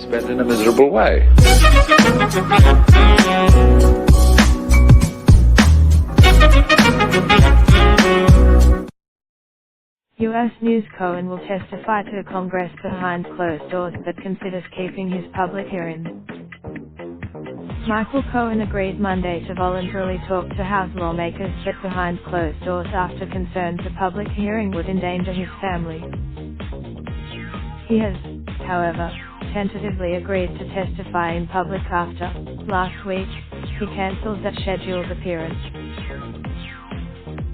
spent in a miserable way. U.S. News. Cohen will testify to Congress behind closed doors but considers keeping his public hearing. Michael Cohen agreed Monday to voluntarily talk to House lawmakers but behind closed doors after concerns a public hearing would endanger his family. He has, however, tentatively agreed to testify in public after, last week, he cancelled that scheduled appearance.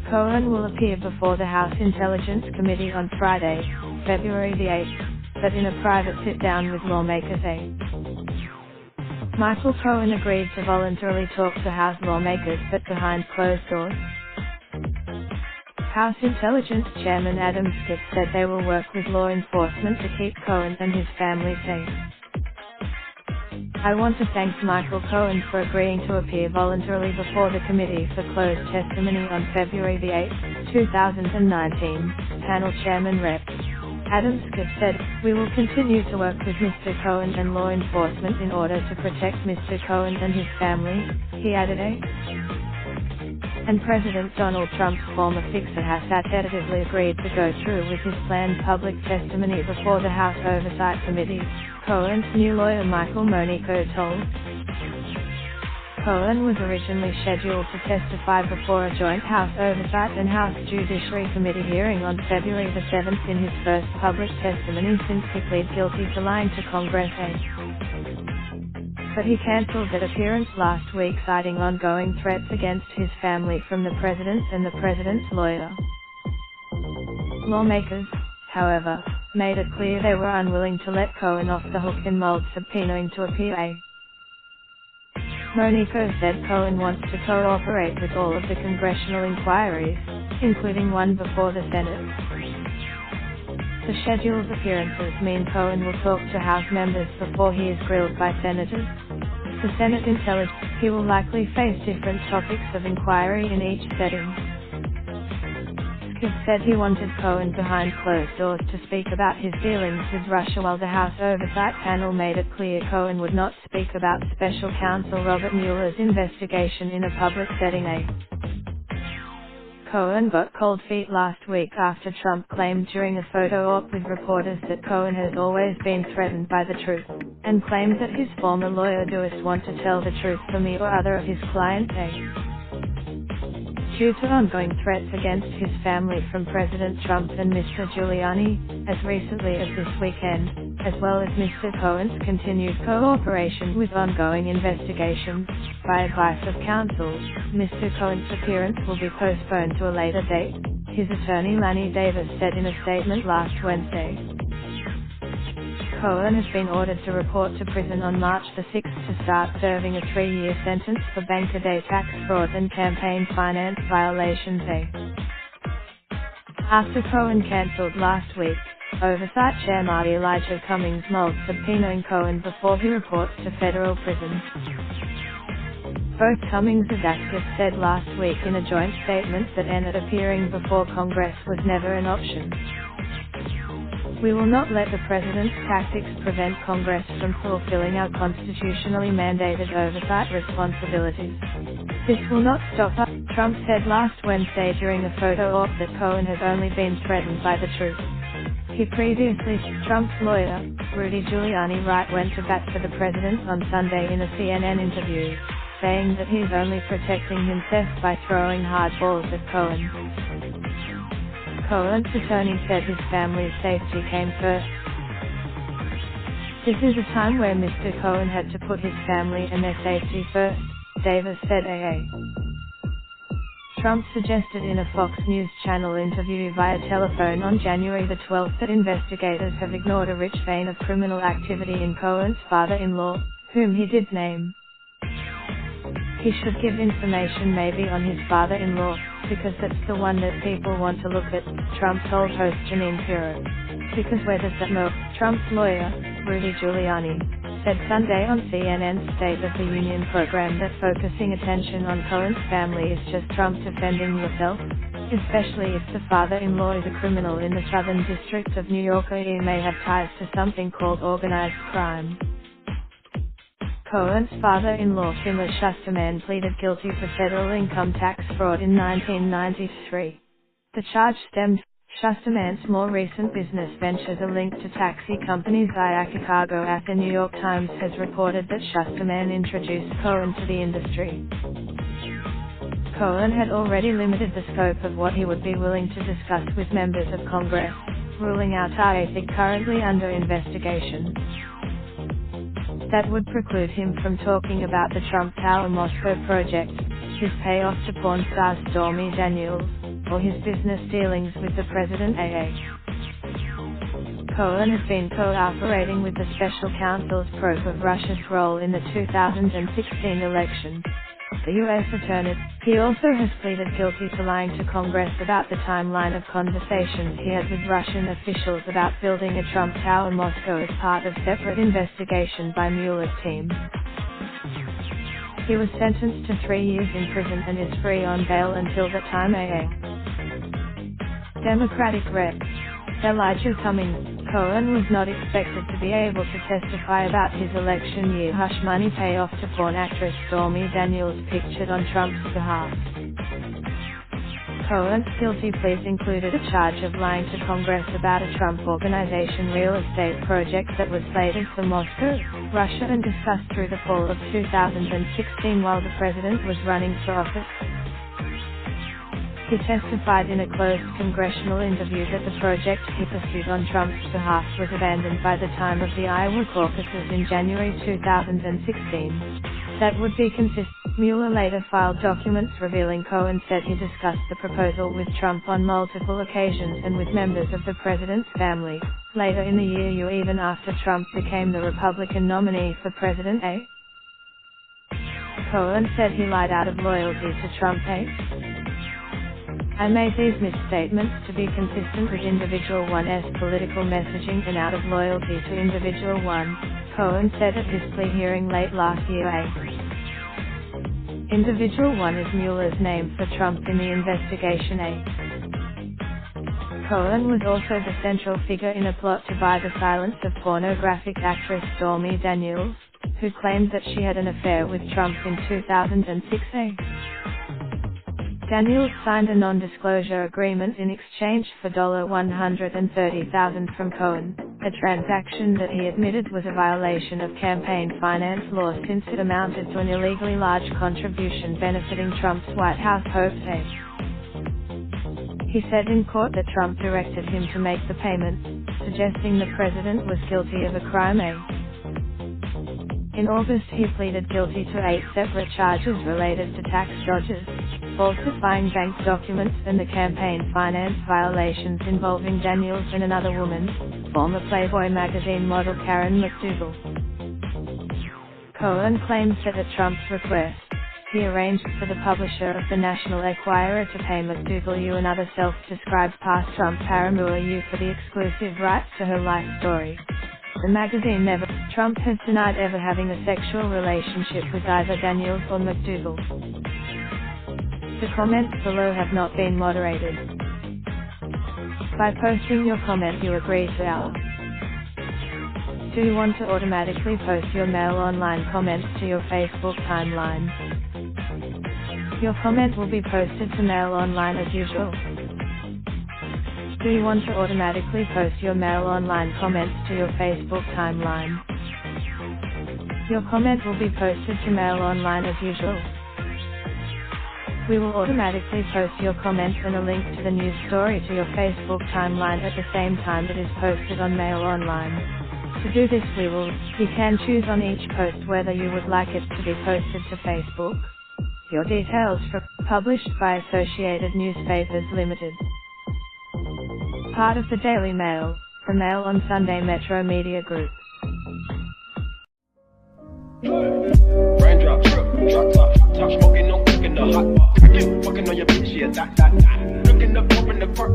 Cohen will appear before the House Intelligence Committee on Friday, February the 8th, but in a private sit-down with lawmakers. Michael Cohen agreed to voluntarily talk to House lawmakers but behind closed doors. House Intelligence Chairman Adam Schiff said they will work with law enforcement to keep Cohen and his family safe. I want to thank Michael Cohen for agreeing to appear voluntarily before the committee for closed testimony on February the 8th, 2019, panel chairman Rep. Adam Schiff said, "We will continue to work with Mr. Cohen and law enforcement in order to protect Mr. Cohen and his family," he added. And President Donald Trump's former fixer has tentatively agreed to go through with his planned public testimony before the House Oversight Committee, Cohen's new lawyer Michael Monico told. Cohen was originally scheduled to testify before a joint House Oversight and House Judiciary Committee hearing on February the 7th in his first public testimony since he pleaded guilty to lying to Congress. But he cancelled that appearance last week, citing ongoing threats against his family from the president and the president's lawyer. Lawmakers, however, made it clear they were unwilling to let Cohen off the hook in Mulder's subpoenaing to appear. Monico said Cohen wants to cooperate with all of the congressional inquiries, including one before the Senate. The scheduled appearances mean Cohen will talk to House members before he is grilled by senators. The Senate intelligence, he will likely face different topics of inquiry in each setting. Schiff said he wanted Cohen behind closed doors to speak about his dealings with Russia, while the House Oversight panel made it clear Cohen would not speak about Special Counsel Robert Mueller's investigation in a public setting. Cohen got cold feet last week after Trump claimed during a photo op with reporters that Cohen has always been threatened by the truth, and claimed that his former lawyer doesn't want to tell the truth for me or other of his clients. Due to ongoing threats against his family from President Trump and Mr. Giuliani, as recently as this weekend, as well as Mr. Cohen's continued cooperation with ongoing investigations, by advice of counsel, Mr. Cohen's appearance will be postponed to a later date, his attorney Lanny Davis said in a statement last Wednesday. Cohen has been ordered to report to prison on March the 6th to start serving a 3-year sentence for Banker Day tax fraud and campaign finance violations. After Cohen cancelled last week, Oversight Chair Marty Elijah Cummings mulled subpoenaing Cohen before he reports to federal prison. Both Cummings and Schiff said last week in a joint statement that appearing before Congress was never an option. "We will not let the president's tactics prevent Congress from fulfilling our constitutionally mandated oversight responsibilities. This will not stop us," Trump said last Wednesday during a photo op that Cohen has only been threatened by the truth. He previously, Trump's lawyer, Rudy Giuliani, went to bat for the president on Sunday in a CNN interview, saying that he is only protecting himself by throwing hard balls at Cohen. Cohen's attorney said his family's safety came first. "This is a time where Mr. Cohen had to put his family and their safety first," Davis said. Trump suggested in a Fox News Channel interview via telephone on January the 12th that investigators have ignored a rich vein of criminal activity in Cohen's father-in-law, whom he did name. "He should give information maybe on his father-in-law, because that's the one that people want to look at," Trump told host Jeanine Pirro. "Because where does that go?" Trump's lawyer, Rudy Giuliani, said Sunday on CNN's State of the Union program that focusing attention on Cohen's family is just Trump defending yourself, especially if the father-in-law is a criminal in the Southern District of New York or he may have ties to something called organized crime. Cohen's father-in-law Philip Schusterman pleaded guilty for federal income tax fraud in 1993. The charge stemmed from Schusterman's more recent business ventures are linked to taxi companies via Chicago. The New York Times has reported that Schusterman introduced Cohen to the industry. Cohen had already limited the scope of what he would be willing to discuss with members of Congress, ruling out anything currently under investigation that would preclude him from talking about the Trump Tower Moscow project, his payoff to porn star Stormy Daniels, or his business dealings with the president. Cohen has been cooperating with the special counsel's probe of Russia's role in the 2016 election. The U.S. attorney. He also has pleaded guilty to lying to Congress about the timeline of conversations he had with Russian officials about building a Trump Tower in Moscow as part of separate investigation by Mueller's team. He was sentenced to 3 years in prison and is free on bail until the time. Democratic Rep. Elijah Cummings. Cohen was not expected to be able to testify about his election year hush money payoff to porn actress Stormy Daniels pictured on Trump's behalf. Cohen's guilty pleas included a charge of lying to Congress about a Trump Organization real estate project that was slated for Moscow, Russia and discussed through the fall of 2016 while the president was running for office. He testified in a closed congressional interview that the project he pursued on Trump's behalf was abandoned by the time of the Iowa caucuses in January 2016. That would be consistent. Mueller later filed documents revealing Cohen said he discussed the proposal with Trump on multiple occasions and with members of the president's family, later in the year even after Trump became the Republican nominee for president. Cohen said he lied out of loyalty to Trump. I made these misstatements to be consistent with Individual 1's political messaging and out of loyalty to Individual 1, Cohen said at his plea hearing late last year. Individual 1 is Mueller's name for Trump in the investigation. Cohen was also the central figure in a plot to buy the silence of pornographic actress Stormy Daniels, who claimed that she had an affair with Trump in 2006. Daniels signed a non-disclosure agreement in exchange for $130,000 from Cohen, a transaction that he admitted was a violation of campaign finance law since it amounted to an illegally large contribution benefiting Trump's White House hopes. He said in court that Trump directed him to make the payment, suggesting the president was guilty of a crime. In August he pleaded guilty to 8 separate charges related to tax dodges, falsifying bank documents and the campaign finance violations involving Daniels and another woman, former Playboy magazine model Karen McDougal. Cohen claims that at Trump's request, he arranged for the publisher of the National Enquirer to pay McDougal U and other self-described past Trump paramour U for the exclusive rights to her life story. The magazine never. Trump has denied ever having a sexual relationship with either Daniels or McDougal. The comments below have not been moderated. By posting your comment you agree to our. Do you want to automatically post your Mail Online comments to your Facebook timeline? Your comment will be posted to Mail Online as usual. Do you want to automatically post your Mail Online comments to your Facebook timeline? Your comment will be posted to Mail Online as usual. We will automatically post your comment and a link to the news story to your Facebook timeline at the same time it is posted on Mail Online. To do this you can choose on each post whether you would like it to be posted to Facebook. Your details from published by Associated Newspapers Limited. Part of the Daily Mail, the Mail on Sunday Metro Media Group. Raindrop, drop top, top smoking, no cooking the hot pot. Fucking on your bitch, yeah, that. Looking up, open the park.